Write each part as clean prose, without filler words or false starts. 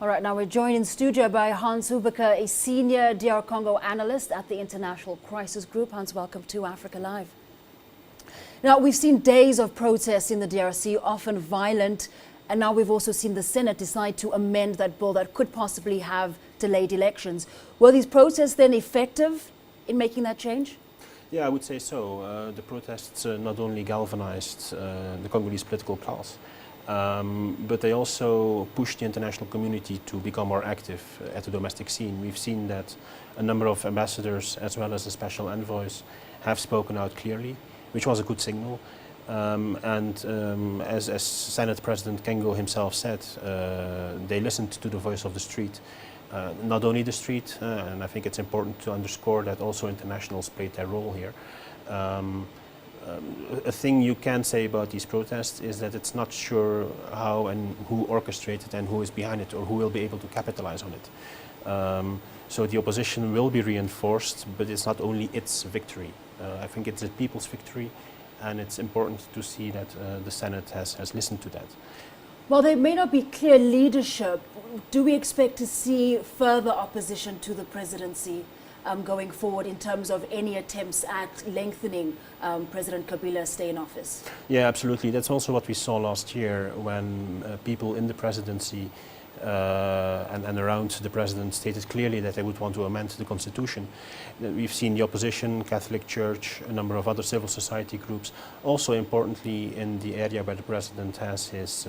All right, now we're joined in studio by Hoebeke, a Senior DR Congo Analyst at the International Crisis Group. Hans, welcome to Africa Live. Now, we've seen days of protests in the DRC, often violent, and now we've also seen the Senate decide to amend that bill that could possibly have delayed elections. Were these protests then effective in making that change? Yeah, I would say so. The protests not only galvanized the Congolese political class, but they also pushed the international community to become more active at the domestic scene. We've seen that a number of ambassadors as well as the special envoys have spoken out clearly, which was a good signal. As Senate President Congo himself said, they listened to the voice of the street. Not only the street, and I think it's important to underscore that also internationals played their role here. A thing you can say about these protests is that it's not sure how and who orchestrated and who is behind it or who will be able to capitalize on it. So the opposition will be reinforced, but it's not only its victory. I think it's the people's victory, and it's important to see that the Senate has listened to that. While there may not be clear leadership, do we expect to see further opposition to the presidency going forward in terms of any attempts at lengthening President Kabila's stay in office? Yeah, absolutely. That's also what we saw last year when people in the presidency and around the president stated clearly that they would want to amend the constitution. We've seen the opposition, Catholic Church, a number of other civil society groups, also importantly in the area where the president has his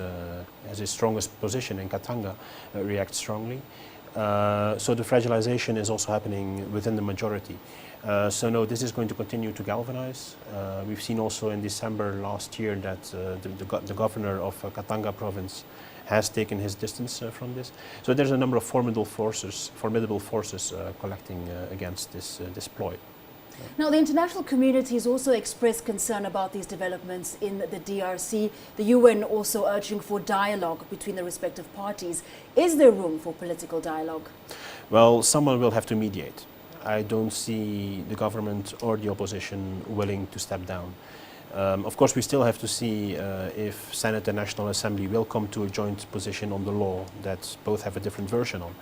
strongest position in Katanga, react strongly. So the fragilization is also happening within the majority. So no, this is going to continue to galvanize. We've seen also in December last year that the governor of Katanga province has taken his distance from this. So there's a number of formidable forces collecting against this ploy. Now, the international community has also expressed concern about these developments in the DRC. The UN also urging for dialogue between the respective parties. Is there room for political dialogue? Well, someone will have to mediate. I don't see the government or the opposition willing to step down. Of course, we still have to see if Senate and National Assembly will come to a joint position on the law that both have a different version on.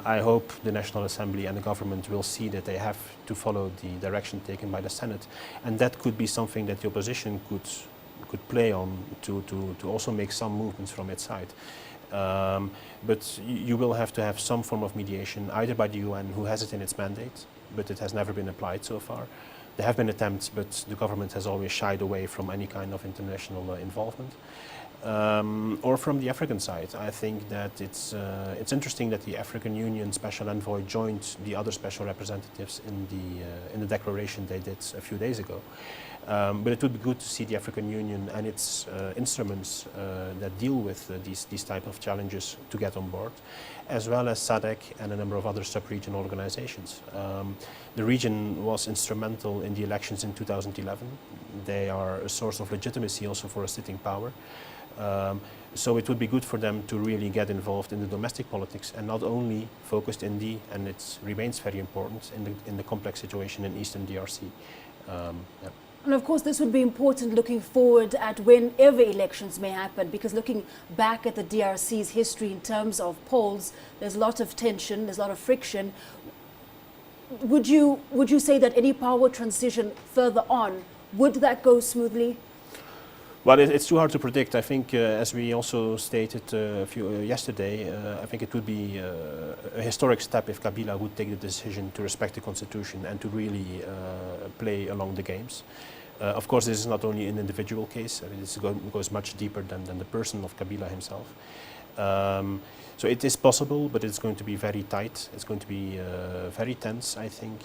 I hope the National Assembly and the government will see that they have to follow the direction taken by the Senate, and that could be something that the opposition could play on to also make some movements from its side. But you will have to have some form of mediation, either by the UN, who has it in its mandate, but it has never been applied so far. There have been attempts, but the government has always shied away from any kind of international involvement. Or from the African side. I think that it's interesting that the African Union Special Envoy joined the other special representatives in the declaration they did a few days ago. But it would be good to see the African Union and its instruments that deal with these type of challenges to get on board, as well as SADC and a number of other sub-regional organizations. The region was instrumental in the elections in 2011. They are a source of legitimacy also for a sitting power. So it would be good for them to really get involved in the domestic politics and not only focused and it remains very important in the complex situation in Eastern DRC. Yeah. And of course, this would be important looking forward at whenever elections may happen, because looking back at the DRC's history in terms of polls, there's a lot of tension, there's a lot of friction. Would you say that any power transition further on, would that go smoothly? Well, it's too hard to predict. I think, as we also stated yesterday, I think it would be a historic step if Kabila would take the decision to respect the constitution and to really play along the games. Of course, this is not only an individual case. I mean, this goes much deeper than the person of Kabila himself. So it is possible, but it's going to be very tight. It's going to be very tense, I think,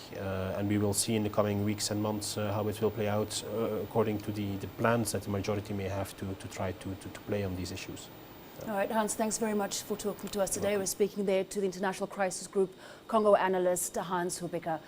and we will see in the coming weeks and months how it will play out according to the plans that the majority may have to try to play on these issues. All right, Hans, thanks very much for talking to us today. We're speaking there to the International Crisis Group Congo Analyst, Hans Hoebeke.